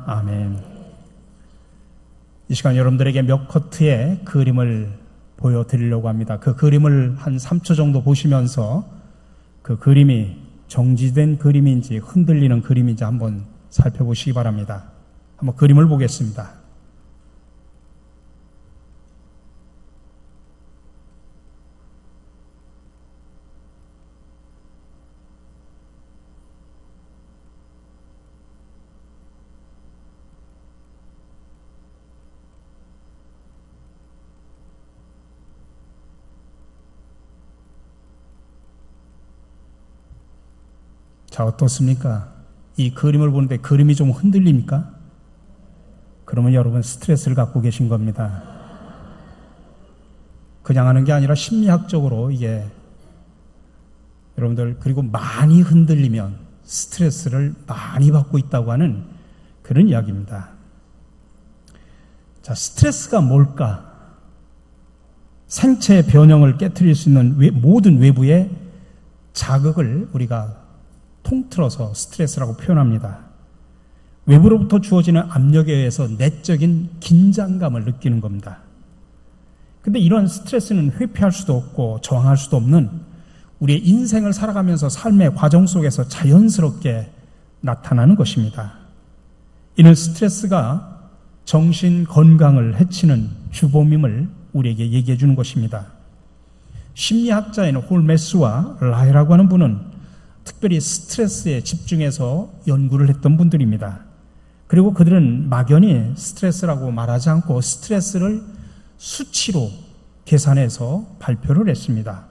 아멘. 이 시간 여러분들에게 몇 커트의 그림을 보여드리려고 합니다. 그 그림을 한 3초 정도 보시면서 그 그림이 정지된 그림인지 흔들리는 그림인지 한번 살펴보시기 바랍니다. 한번 그림을 보겠습니다. 자, 어떻습니까? 이 그림을 보는데 그림이 좀 흔들립니까? 그러면 여러분 스트레스를 갖고 계신 겁니다. 그냥 하는 게 아니라 심리학적으로 이게 여러분들, 그리고 많이 흔들리면 스트레스를 많이 받고 있다고 하는 그런 이야기입니다. 자, 스트레스가 뭘까? 생체의 변형을 깨트릴 수 있는 모든 외부의 자극을 우리가 통틀어서 스트레스라고 표현합니다. 외부로부터 주어지는 압력에 의해서 내적인 긴장감을 느끼는 겁니다. 근데 이런 스트레스는 회피할 수도 없고 저항할 수도 없는 우리의 인생을 살아가면서 삶의 과정 속에서 자연스럽게 나타나는 것입니다. 이는 스트레스가 정신 건강을 해치는 주범임을 우리에게 얘기해 주는 것입니다. 심리학자인 홀메스와 라이라고 하는 분은 특별히 스트레스에 집중해서 연구를 했던 분들입니다. 그리고 그들은 막연히 스트레스라고 말하지 않고 스트레스를 수치로 계산해서 발표를 했습니다.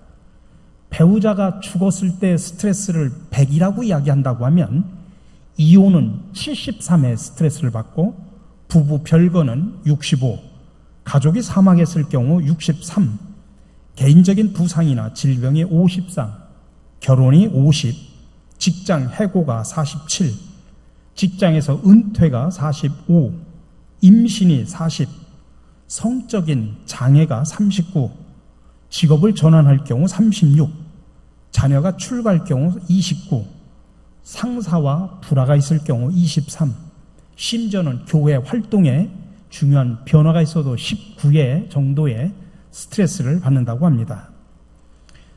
배우자가 죽었을 때 스트레스를 100이라고 이야기한다고 하면 이혼은 73의 스트레스를 받고 부부 별거는 65, 가족이 사망했을 경우 63, 개인적인 부상이나 질병이 53, 결혼이 50, 직장 해고가 47, 직장에서 은퇴가 45, 임신이 40, 성적인 장애가 39, 직업을 전환할 경우 36, 자녀가 출가할 경우 29, 상사와 불화가 있을 경우 23, 심지어는 교회 활동에 중요한 변화가 있어도 19회 정도의 스트레스를 받는다고 합니다.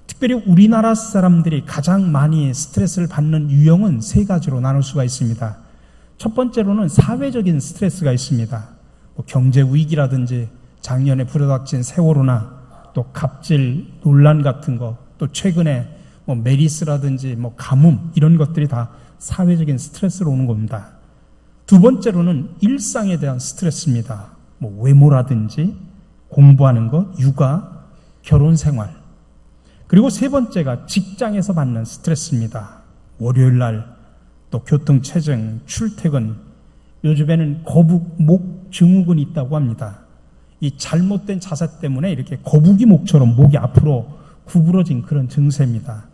특별히 우리나라 사람들이 가장 많이 스트레스를 받는 유형은 세 가지로 나눌 수가 있습니다. 첫 번째로는 사회적인 스트레스가 있습니다. 경제 위기라든지 작년에 불어닥친 세월호나 또 갑질 논란 같은 거, 또 최근에 메리스라든지 가뭄 이런 것들이 다 사회적인 스트레스로 오는 겁니다. 두 번째로는 일상에 대한 스트레스입니다. 외모라든지 공부하는 것, 육아, 결혼 생활. 그리고 세 번째가 직장에서 받는 스트레스입니다. 월요일 날 또 교통체증, 출퇴근, 요즘에는 거북, 목 증후군이 있다고 합니다. 이 잘못된 자세 때문에 이렇게 거북이 목처럼 목이 앞으로 구부러진 그런 증세입니다.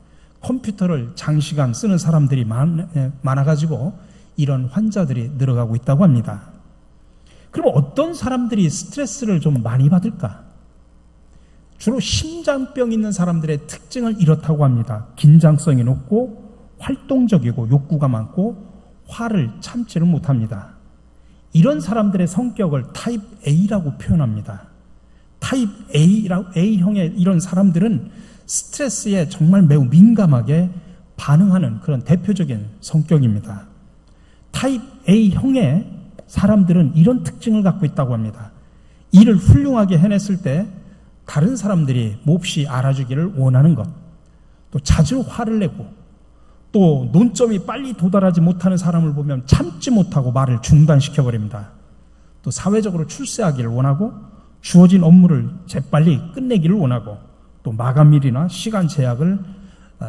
컴퓨터를 장시간 쓰는 사람들이 많아가지고 이런 환자들이 늘어가고 있다고 합니다. 그럼 어떤 사람들이 스트레스를 좀 많이 받을까? 주로 심장병 있는 사람들의 특징을 이렇다고 합니다. 긴장성이 높고 활동적이고 욕구가 많고 화를 참지를 못합니다. 이런 사람들의 성격을 타입 A라고 표현합니다. 타입 A형의 이런 사람들은 스트레스에 정말 매우 민감하게 반응하는 그런 대표적인 성격입니다. 타입 A형의 사람들은 이런 특징을 갖고 있다고 합니다. 일을 훌륭하게 해냈을 때 다른 사람들이 몹시 알아주기를 원하는 것, 또 자주 화를 내고, 또 논점이 빨리 도달하지 못하는 사람을 보면 참지 못하고 말을 중단시켜버립니다. 또 사회적으로 출세하기를 원하고, 주어진 업무를 재빨리 끝내기를 원하고, 또 마감일이나 시간 제약을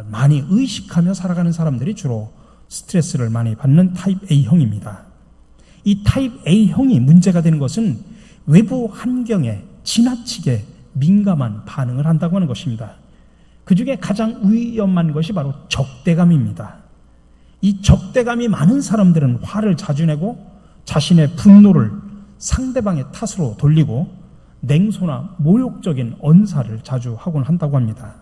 많이 의식하며 살아가는 사람들이 주로 스트레스를 많이 받는 타입 A형입니다. 이 타입 A형이 문제가 되는 것은 외부 환경에 지나치게 민감한 반응을 한다고 하는 것입니다. 그 중에 가장 위험한 것이 바로 적대감입니다. 이 적대감이 많은 사람들은 화를 자주 내고 자신의 분노를 상대방의 탓으로 돌리고 냉소나 모욕적인 언사를 자주 하곤 한다고 합니다.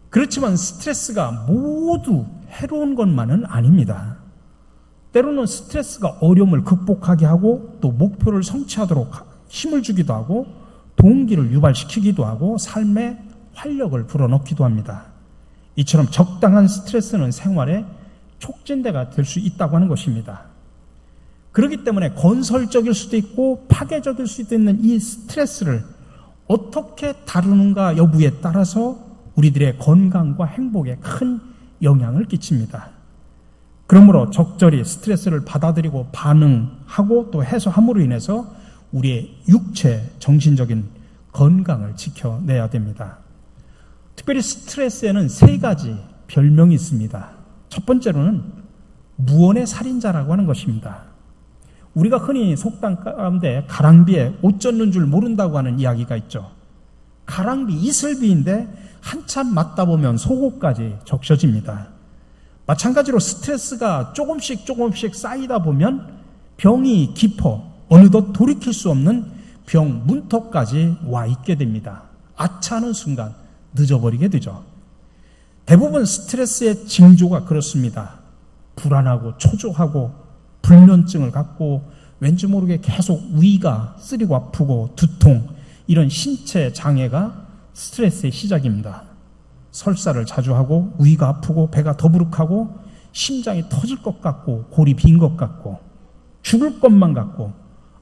그렇지만 스트레스가 모두 해로운 것만은 아닙니다. 때로는 스트레스가 어려움을 극복하게 하고 또 목표를 성취하도록 힘을 주기도 하고 동기를 유발시키기도 하고 삶에 활력을 불어넣기도 합니다. 이처럼 적당한 스트레스는 생활의 촉진대가 될 수 있다고 하는 것입니다. 그렇기 때문에 건설적일 수도 있고 파괴적일 수도 있는 이 스트레스를 어떻게 다루는가 여부에 따라서 우리들의 건강과 행복에 큰 영향을 끼칩니다. 그러므로 적절히 스트레스를 받아들이고 반응하고 또 해소함으로 인해서 우리의 육체, 정신적인 건강을 지켜내야 됩니다. 특별히 스트레스에는 3가지 별명이 있습니다. 첫 번째로는 무언의 살인자라고 하는 것입니다. 우리가 흔히 속담 가운데 가랑비에 옷 젖는 줄 모른다고 하는 이야기가 있죠. 가랑비, 이슬비인데 한참 맞다 보면 속옷까지 적셔집니다. 마찬가지로 스트레스가 조금씩 쌓이다 보면 병이 깊어 어느덧 돌이킬 수 없는 병 문턱까지 와 있게 됩니다. 아차하는 순간 늦어버리게 되죠. 대부분 스트레스의 징조가 그렇습니다. 불안하고 초조하고 불면증을 갖고 왠지 모르게 계속 위가 쓰리고 아프고 두통, 이런 신체 장애가 스트레스의 시작입니다. 설사를 자주 하고 위가 아프고 배가 더부룩하고 심장이 터질 것 같고 골이 빈 것 같고 죽을 것만 같고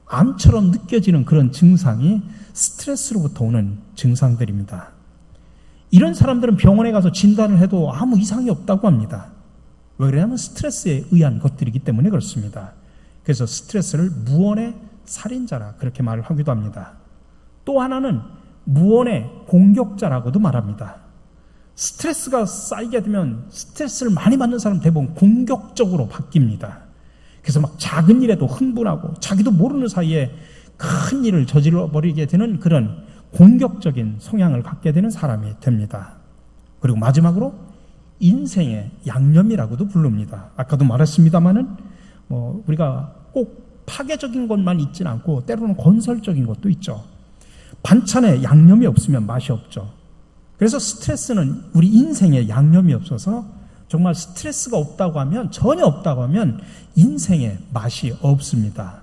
암처럼 느껴지는 그런 증상이 스트레스로부터 오는 증상들입니다. 이런 사람들은 병원에 가서 진단을 해도 아무 이상이 없다고 합니다. 왜 그러냐면 스트레스에 의한 것들이기 때문에 그렇습니다. 그래서 스트레스를 무언의 살인자라 그렇게 말을 하기도 합니다. 또 하나는 무언의 공격자라고도 말합니다. 스트레스가 쌓이게 되면 스트레스를 많이 받는 사람 대부분 공격적으로 바뀝니다. 그래서 막 작은 일에도 흥분하고 자기도 모르는 사이에 큰 일을 저질러 버리게 되는 그런 공격적인 성향을 갖게 되는 사람이 됩니다. 그리고 마지막으로 인생의 양념이라고도 부릅니다. 아까도 말했습니다마는 우리가 꼭 파괴적인 것만 있지는 않고 때로는 건설적인 것도 있죠. 반찬에 양념이 없으면 맛이 없죠. 그래서 스트레스는 우리 인생에 양념이 없어서 정말 스트레스가 없다고 하면, 전혀 없다고 하면 인생에 맛이 없습니다.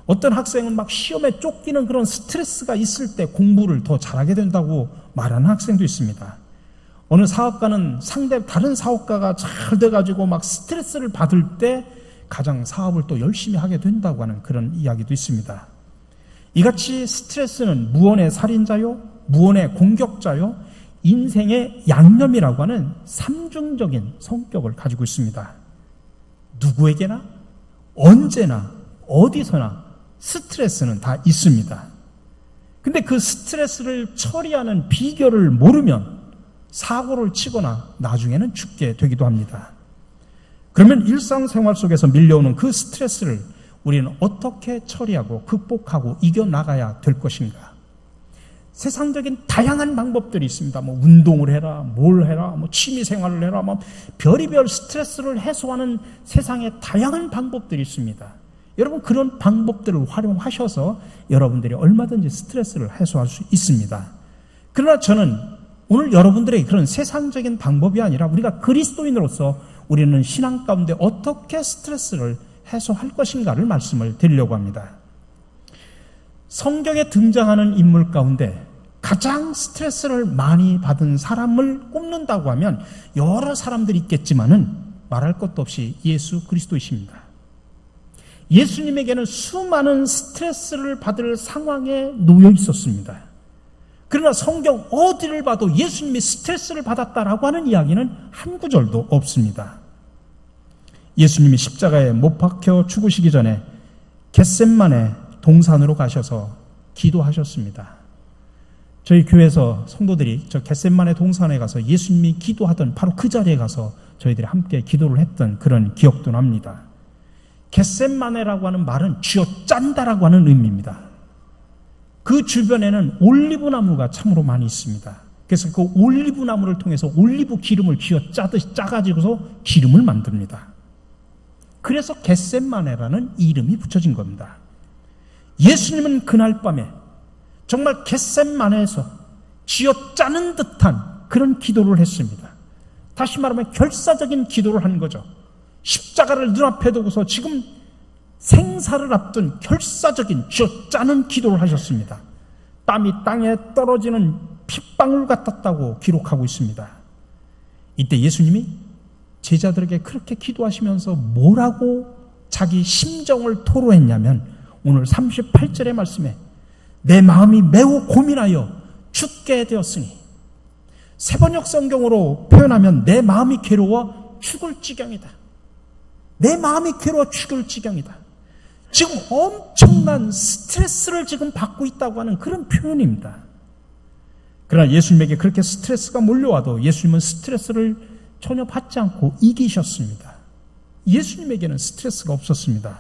어떤 학생은 막 시험에 쫓기는 그런 스트레스가 있을 때 공부를 더 잘하게 된다고 말하는 학생도 있습니다. 어느 사업가는 다른 사업가가 잘 돼가지고 막 스트레스를 받을 때 가장 사업을 또 열심히 하게 된다고 하는 그런 이야기도 있습니다. 이같이 스트레스는 무언의 살인자요, 무언의 공격자요, 인생의 양념이라고 하는 삼중적인 성격을 가지고 있습니다. 누구에게나 언제나 어디서나 스트레스는 다 있습니다. 근데 그 스트레스를 처리하는 비결을 모르면 사고를 치거나 나중에는 죽게 되기도 합니다. 그러면 일상생활 속에서 밀려오는 그 스트레스를 우리는 어떻게 처리하고 극복하고 이겨나가야 될 것인가? 세상적인 다양한 방법들이 있습니다. 운동을 해라, 뭘 해라, 취미 생활을 해라, 별의별 스트레스를 해소하는 세상에 다양한 방법들이 있습니다. 여러분, 그런 방법들을 활용하셔서 여러분들이 얼마든지 스트레스를 해소할 수 있습니다. 그러나 저는 오늘 여러분들에게 그런 세상적인 방법이 아니라 우리가 그리스도인으로서 우리는 신앙 가운데 어떻게 스트레스를 해소할 것인가를 말씀을 드리려고 합니다. 성경에 등장하는 인물 가운데 가장 스트레스를 많이 받은 사람을 꼽는다고 하면 여러 사람들이 있겠지만은 말할 것도 없이 예수 그리스도이십니다. 예수님에게는 수많은 스트레스를 받을 상황에 놓여 있었습니다. 그러나 성경 어디를 봐도 예수님이 스트레스를 받았다라고 하는 이야기는 한 구절도 없습니다. 예수님이 십자가에 못 박혀 죽으시기 전에 겟셋마네 동산으로 가셔서 기도하셨습니다. 저희 교회에서 성도들이 저 겟셋마네 동산에 가서 예수님이 기도하던 바로 그 자리에 가서 저희들이 함께 기도를 했던 그런 기억도 납니다. 겟셋마네라고 하는 말은 쥐어짠다라고 하는 의미입니다. 그 주변에는 올리브 나무가 참으로 많이 있습니다. 그래서 그 올리브 나무를 통해서 올리브 기름을 쥐어짜듯이 짜가지고서 기름을 만듭니다. 그래서 겟셋마네라는 이름이 붙여진 겁니다. 예수님은 그날 밤에 정말 겟셋마네에서 쥐어짜는 듯한 그런 기도를 했습니다. 다시 말하면 결사적인 기도를 한 거죠. 십자가를 눈앞에 두고서 지금 생사를 앞둔 결사적인 쥐어짜는 기도를 하셨습니다. 땀이 땅에 떨어지는 핏방울 같았다고 기록하고 있습니다. 이때 예수님이 제자들에게 그렇게 기도하시면서 뭐라고 자기 심정을 토로했냐면 오늘 38절의 말씀에 내 마음이 매우 고민하여 죽게 되었으니, 세번역 성경으로 표현하면 내 마음이 괴로워 죽을 지경이다. 내 마음이 괴로워 죽을 지경이다. 지금 엄청난 스트레스를 지금 받고 있다고 하는 그런 표현입니다. 그러나 예수님에게 그렇게 스트레스가 몰려와도 예수님은 스트레스를 전혀 받지 않고 이기셨습니다. 예수님에게는 스트레스가 없었습니다.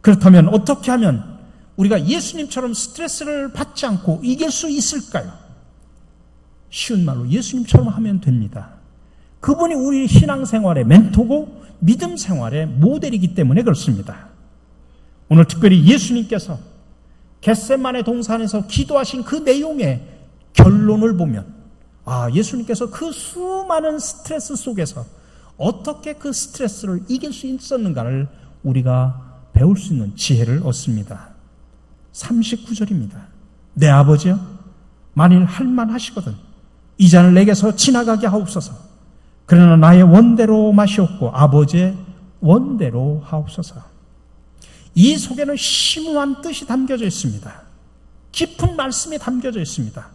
그렇다면 어떻게 하면 우리가 예수님처럼 스트레스를 받지 않고 이길 수 있을까요? 쉬운 말로 예수님처럼 하면 됩니다. 그분이 우리 신앙생활의 멘토고 믿음 생활의 모델이기 때문에 그렇습니다. 오늘 특별히 예수님께서 겟세마네 동산에서 기도하신 그 내용의 결론을 보면 예수님께서 그 수많은 스트레스 속에서 어떻게 그 스트레스를 이길 수 있었는가를 우리가 배울 수 있는 지혜를 얻습니다. 39절입니다. 내 아버지여, 만일 할만하시거든 이 잔을 내게서 지나가게 하옵소서. 그러나 나의 원대로 마시옵고 아버지의 원대로 하옵소서. 이 속에는 심오한 뜻이 담겨져 있습니다. 깊은 말씀이 담겨져 있습니다.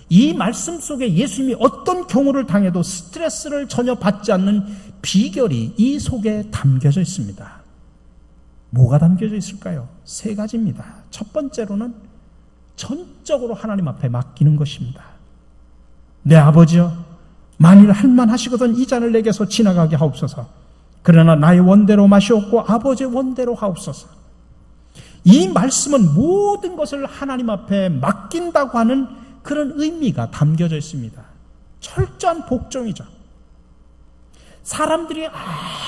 이 말씀 속에 예수님이 어떤 경우를 당해도 스트레스를 전혀 받지 않는 비결이 이 속에 담겨져 있습니다. 뭐가 담겨져 있을까요? 세 가지입니다. 첫 번째로는 전적으로 하나님 앞에 맡기는 것입니다. 내 아버지여, 만일 할만하시거든 이 잔을 내게서 지나가게 하옵소서. 그러나 나의 원대로 마시옵고 아버지의 원대로 하옵소서. 이 말씀은 모든 것을 하나님 앞에 맡긴다고 하는 그런 의미가 담겨져 있습니다. 철저한 복종이죠. 사람들이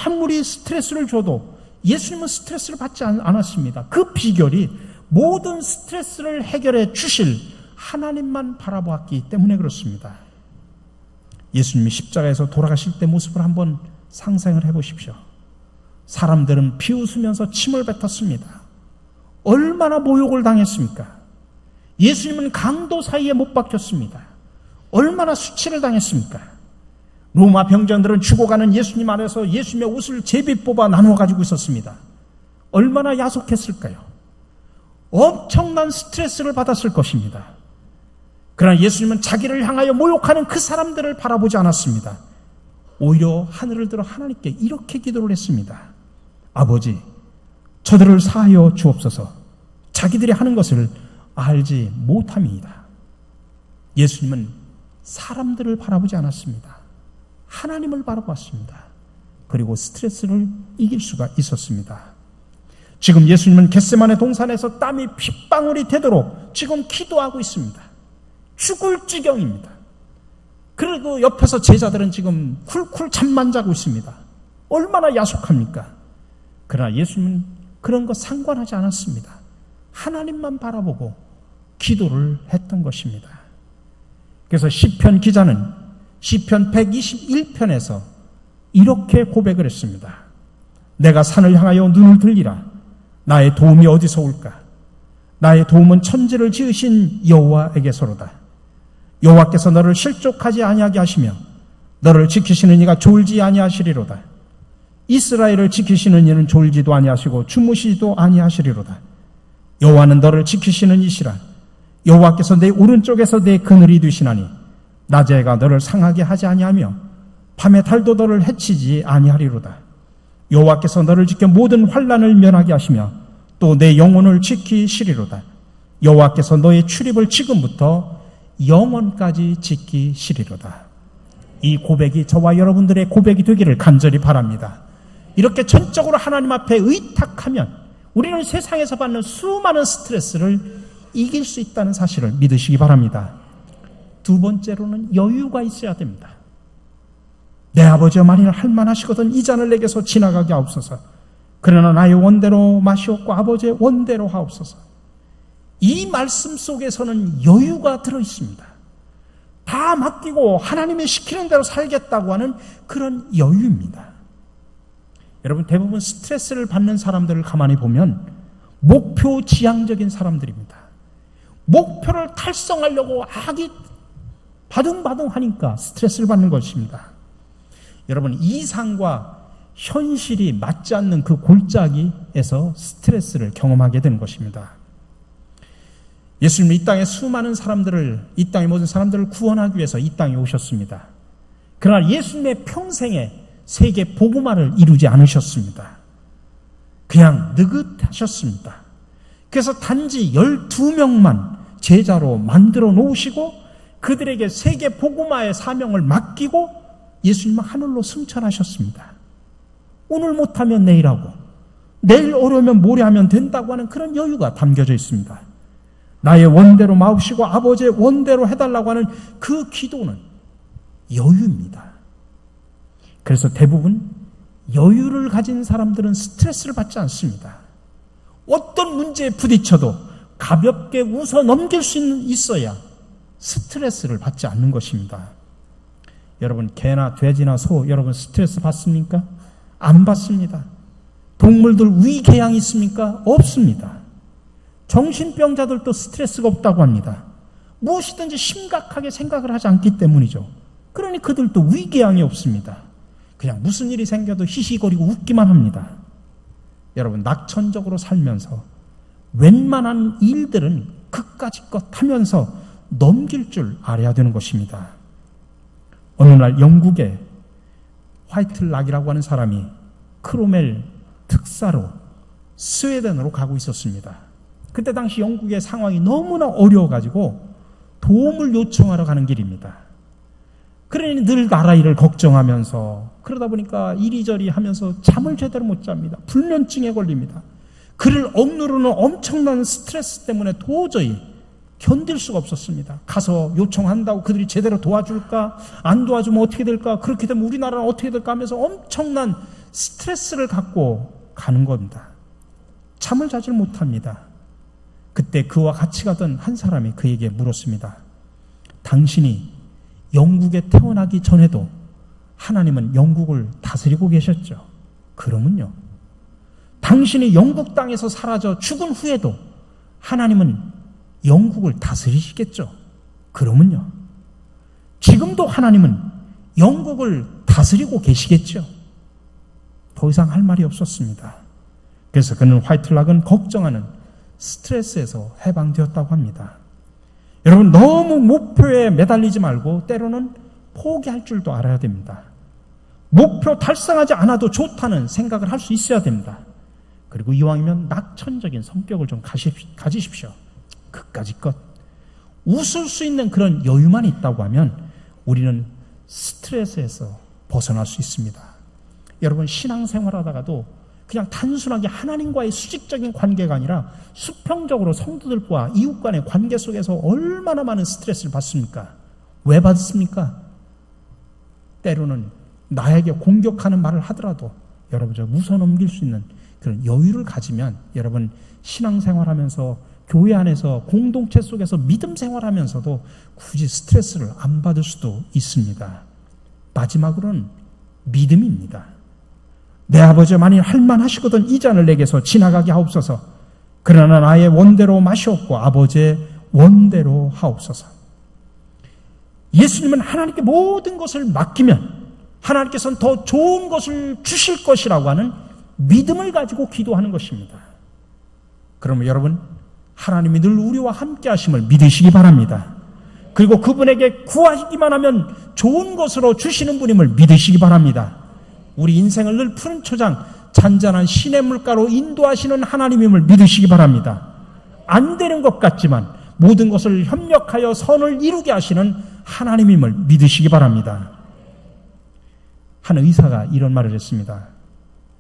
아무리 스트레스를 줘도 예수님은 스트레스를 받지 않았습니다. 그 비결이 모든 스트레스를 해결해 주실 하나님만 바라보았기 때문에 그렇습니다. 예수님이 십자가에서 돌아가실 때 모습을 한번 상상을 해보십시오. 사람들은 비웃으면서 침을 뱉었습니다. 얼마나 모욕을 당했습니까? 예수님은 강도 사이에 못 박혔습니다. 얼마나 수치를 당했습니까? 로마 병정들은 죽어가는 예수님 안에서 예수님의 옷을 제비 뽑아 나누어 가지고 있었습니다. 얼마나 야속했을까요? 엄청난 스트레스를 받았을 것입니다. 그러나 예수님은 자기를 향하여 모욕하는 그 사람들을 바라보지 않았습니다. 오히려 하늘을 들어 하나님께 이렇게 기도를 했습니다. 아버지, 저들을 사하여 주옵소서. 자기들이 하는 것을 알지 못함이다. 예수님은 사람들을 바라보지 않았습니다. 하나님을 바라보았습니다. 그리고 스트레스를 이길 수가 있었습니다. 지금 예수님은 겟세마네 동산에서 땀이 핏방울이 되도록 지금 기도하고 있습니다. 죽을 지경입니다. 그리고 옆에서 제자들은 지금 쿨쿨 잠만 자고 있습니다. 얼마나 야속합니까? 그러나 예수님은 그런 거 상관하지 않았습니다. 하나님만 바라보고 기도를 했던 것입니다. 그래서 시편 기자는 시편 121편에서 이렇게 고백을 했습니다. 내가 산을 향하여 눈을 들리라. 나의 도움이 어디서 올까? 나의 도움은 천지를 지으신 여호와에게서로다. 여호와께서 너를 실족하지 아니하게 하시며 너를 지키시는 이가 졸지 아니하시리로다. 이스라엘을 지키시는 이는 졸지도 아니하시고 주무시지도 아니하시리로다. 여호와는 너를 지키시는 이시라. 여호와께서 내 오른쪽에서 내 그늘이 되시나니 낮에 해가 너를 상하게 하지 아니하며 밤에 달도 너를 해치지 아니하리로다. 여호와께서 너를 지켜 모든 환난을 면하게 하시며 또 내 영혼을 지키시리로다. 여호와께서 너의 출입을 지금부터 영원까지 지키시리로다. 이 고백이 저와 여러분들의 고백이 되기를 간절히 바랍니다. 이렇게 전적으로 하나님 앞에 의탁하면 우리는 세상에서 받는 수많은 스트레스를 이길 수 있다는 사실을 믿으시기 바랍니다. 두 번째로는 여유가 있어야 됩니다. 내 아버지여, 만일 할만하시거든 이 잔을 내게서 지나가게 하옵소서. 그러나 나의 원대로 마시옵고 아버지의 원대로 하옵소서. 이 말씀 속에서는 여유가 들어있습니다. 다 맡기고 하나님이 시키는 대로 살겠다고 하는 그런 여유입니다. 여러분, 대부분 스트레스를 받는 사람들을 가만히 보면 목표 지향적인 사람들입니다. 목표를 달성하려고 악이 바둥바둥 하니까 스트레스를 받는 것입니다. 여러분, 이상과 현실이 맞지 않는 그 골짜기에서 스트레스를 경험하게 되는 것입니다. 예수님은 이 땅의 수많은 사람들을, 이 땅의 모든 사람들을 구원하기 위해서 이 땅에 오셨습니다. 그러나 예수님의 평생에 세계 복음화를 이루지 않으셨습니다. 그냥 느긋하셨습니다. 그래서 단지 12명만 제자로 만들어 놓으시고 그들에게 세계 복음화의 사명을 맡기고 예수님은 하늘로 승천하셨습니다. 오늘 못하면 내일 하고 내일 어려우면 모레 하면 된다고 하는 그런 여유가 담겨져 있습니다. 나의 원대로 마옵시고 아버지의 원대로 해달라고 하는 그 기도는 여유입니다. 그래서 대부분 여유를 가진 사람들은 스트레스를 받지 않습니다. 어떤 문제에 부딪혀도 가볍게 웃어 넘길 수 있어야 스트레스를 받지 않는 것입니다. 여러분, 개나 돼지나 소, 여러분 스트레스 받습니까? 안 받습니다. 동물들 위궤양이 있습니까? 없습니다. 정신병자들도 스트레스가 없다고 합니다. 무엇이든지 심각하게 생각을 하지 않기 때문이죠. 그러니 그들도 위궤양이 없습니다. 그냥 무슨 일이 생겨도 히히거리고 웃기만 합니다. 여러분, 낙천적으로 살면서 웬만한 일들은 그까짓것 하면서 넘길 줄 알아야 되는 것입니다. 어느 날 영국에 화이틀락이라고 하는 사람이 크로멜 특사로 스웨덴으로 가고 있었습니다. 그때 당시 영국의 상황이 너무나 어려워가지고 도움을 요청하러 가는 길입니다. 그러니 늘 나라 일을 걱정하면서 그러다 보니까 이리저리 하면서 잠을 제대로 못 잡니다. 불면증에 걸립니다. 그를 억누르는 엄청난 스트레스 때문에 도저히 견딜 수가 없었습니다. 가서 요청한다고 그들이 제대로 도와줄까? 안 도와주면 어떻게 될까? 그렇게 되면 우리나라는 어떻게 될까? 하면서 엄청난 스트레스를 갖고 가는 겁니다. 잠을 자질 못합니다. 그때 그와 같이 가던 한 사람이 그에게 물었습니다. 당신이 영국에 태어나기 전에도 하나님은 영국을 다스리고 계셨죠? 그러면요. 당신이 영국 땅에서 사라져 죽은 후에도 하나님은 영국을 다스리시겠죠? 그러면요. 지금도 하나님은 영국을 다스리고 계시겠죠? 더 이상 할 말이 없었습니다. 그래서 그는 화이틀락은 걱정하는 스트레스에서 해방되었다고 합니다. 여러분, 너무 목표에 매달리지 말고 때로는 포기할 줄도 알아야 됩니다. 목표 달성하지 않아도 좋다는 생각을 할 수 있어야 됩니다. 그리고 이왕이면 낙천적인 성격을 좀 가지십시오. 그까짓것 웃을 수 있는 그런 여유만 있다고 하면 우리는 스트레스에서 벗어날 수 있습니다. 여러분, 신앙생활하다가도 그냥 단순하게 하나님과의 수직적인 관계가 아니라 수평적으로 성도들과 이웃 간의 관계 속에서 얼마나 많은 스트레스를 받습니까? 왜 받습니까? 때로는 나에게 공격하는 말을 하더라도 여러분, 저 웃어넘길 수 있는 그런 여유를 가지면 여러분, 신앙생활하면서 교회 안에서 공동체 속에서 믿음 생활하면서도 굳이 스트레스를 안 받을 수도 있습니다. 마지막으로는 믿음입니다. 내 아버지 만일 할만하시거든 이 잔을 내게서 지나가게 하옵소서. 그러나 나의 원대로 마시옵고 아버지의 원대로 하옵소서. 예수님은 하나님께 모든 것을 맡기면 하나님께서는 더 좋은 것을 주실 것이라고 하는 믿음을 가지고 기도하는 것입니다. 그러면 여러분, 하나님이 늘 우리와 함께 하심을 믿으시기 바랍니다. 그리고 그분에게 구하기만 하면 좋은 것으로 주시는 분임을 믿으시기 바랍니다. 우리 인생을 늘 푸른 초장, 잔잔한 신의 물가로 인도하시는 하나님임을 믿으시기 바랍니다. 안 되는 것 같지만 모든 것을 협력하여 선을 이루게 하시는 하나님임을 믿으시기 바랍니다. 한 의사가 이런 말을 했습니다.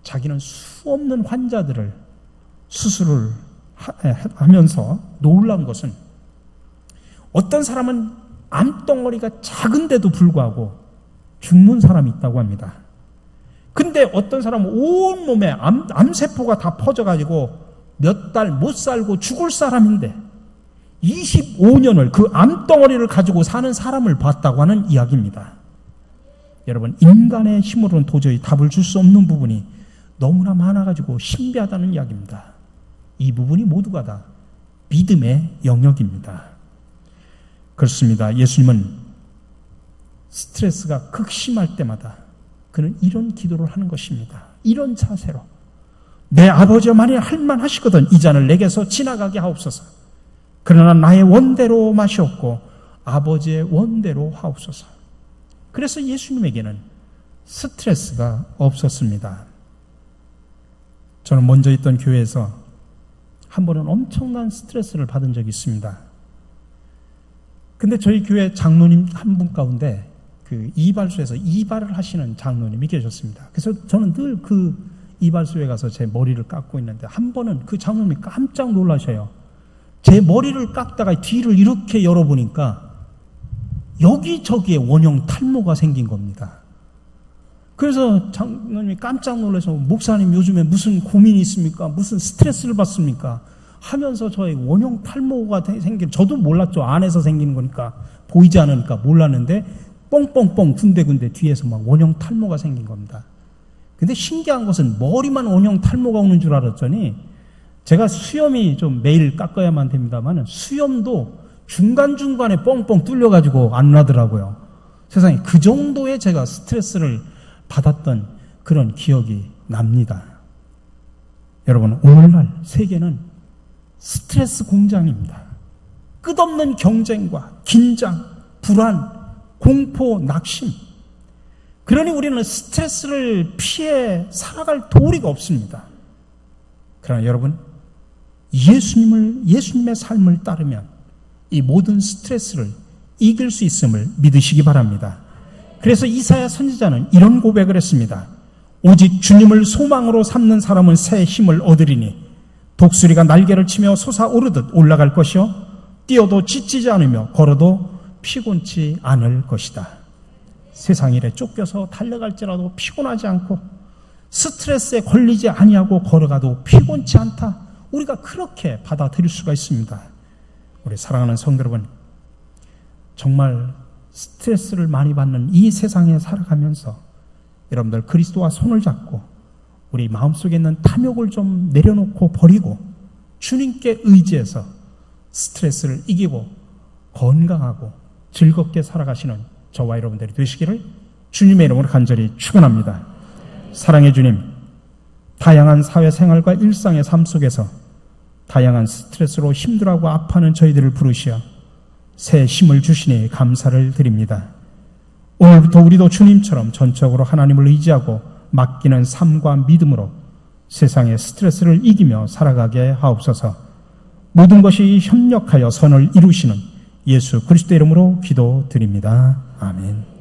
자기는 수없는 환자들을 수술을 하면서 놀라운 것은 어떤 사람은 암덩어리가 작은데도 불구하고 죽는 사람이 있다고 합니다. 근데 어떤 사람은 온몸에 암세포가 다 퍼져가지고 몇 달 못 살고 죽을 사람인데 25년을 그 암덩어리를 가지고 사는 사람을 봤다고 하는 이야기입니다. 여러분, 인간의 힘으로는 도저히 답을 줄 수 없는 부분이 너무나 많아가지고 신비하다는 이야기입니다. 이 부분이 모두가 다 믿음의 영역입니다. 그렇습니다. 예수님은 스트레스가 극심할 때마다 그는 이런 기도를 하는 것입니다. 이런 자세로 내 아버지여 만일 할만하시거든 이 잔을 내게서 지나가게 하옵소서. 그러나 나의 원대로 마시옵고 아버지의 원대로 하옵소서. 그래서 예수님에게는 스트레스가 없었습니다. 저는 먼저 있던 교회에서 한 번은 엄청난 스트레스를 받은 적이 있습니다. 근데 저희 교회 장로님 한 분 가운데 그 이발소에서 이발을 하시는 장로님이 계셨습니다. 그래서 저는 늘 그 이발소에 가서 제 머리를 깎고 있는데 한 번은 그 장로님이 깜짝 놀라셔요. 제 머리를 깎다가 뒤를 이렇게 열어보니까 여기저기에 원형 탈모가 생긴 겁니다. 그래서 장로님이 깜짝 놀라서 목사님 요즘에 무슨 고민이 있습니까? 무슨 스트레스를 받습니까? 하면서 저의 원형 탈모가 생긴, 저도 몰랐죠. 안에서 생기는 거니까 보이지 않으니까 몰랐는데 뻥뻥뻥 군데군데 뒤에서 막 원형 탈모가 생긴 겁니다. 근데 신기한 것은 머리만 원형 탈모가 오는 줄 알았더니 제가 수염이 좀 매일 깎아야만 됩니다만 수염도 중간중간에 뻥뻥 뚫려가지고 안 나더라고요. 세상에 그 정도의 제가 스트레스를 받았던 그런 기억이 납니다. 여러분, 오늘날 세계는 스트레스 공장입니다. 끝없는 경쟁과 긴장, 불안, 공포, 낙심. 그러니 우리는 스트레스를 피해 살아갈 도리가 없습니다. 그러나 여러분, 예수님의 삶을 따르면 이 모든 스트레스를 이길 수 있음을 믿으시기 바랍니다. 그래서 이사야 선지자는 이런 고백을 했습니다. 오직 주님을 소망으로 삼는 사람은 새 힘을 얻으리니 독수리가 날개를 치며 솟아오르듯 올라갈 것이요 뛰어도 지치지 않으며 걸어도 피곤치 않을 것이다. 세상 일에 쫓겨서 달려갈지라도 피곤하지 않고 스트레스에 걸리지 아니하고 걸어가도 피곤치 않다. 우리가 그렇게 받아들일 수가 있습니다. 우리 사랑하는 성도 여러분, 정말 스트레스를 많이 받는 이 세상에 살아가면서 여러분들 그리스도와 손을 잡고 우리 마음속에 있는 탐욕을 좀 내려놓고 버리고 주님께 의지해서 스트레스를 이기고 건강하고 즐겁게 살아가시는 저와 여러분들이 되시기를 주님의 이름으로 간절히 축원합니다. 사랑의 주님, 다양한 사회생활과 일상의 삶 속에서 다양한 스트레스로 힘들어하고 아파하는 저희들을 부르시어 새 힘을 주시니 감사를 드립니다. 오늘부터 우리도 주님처럼 전적으로 하나님을 의지하고 맡기는 삶과 믿음으로 세상의 스트레스를 이기며 살아가게 하옵소서. 모든 것이 협력하여 선을 이루시는 예수 그리스도 이름으로 기도드립니다. 아멘.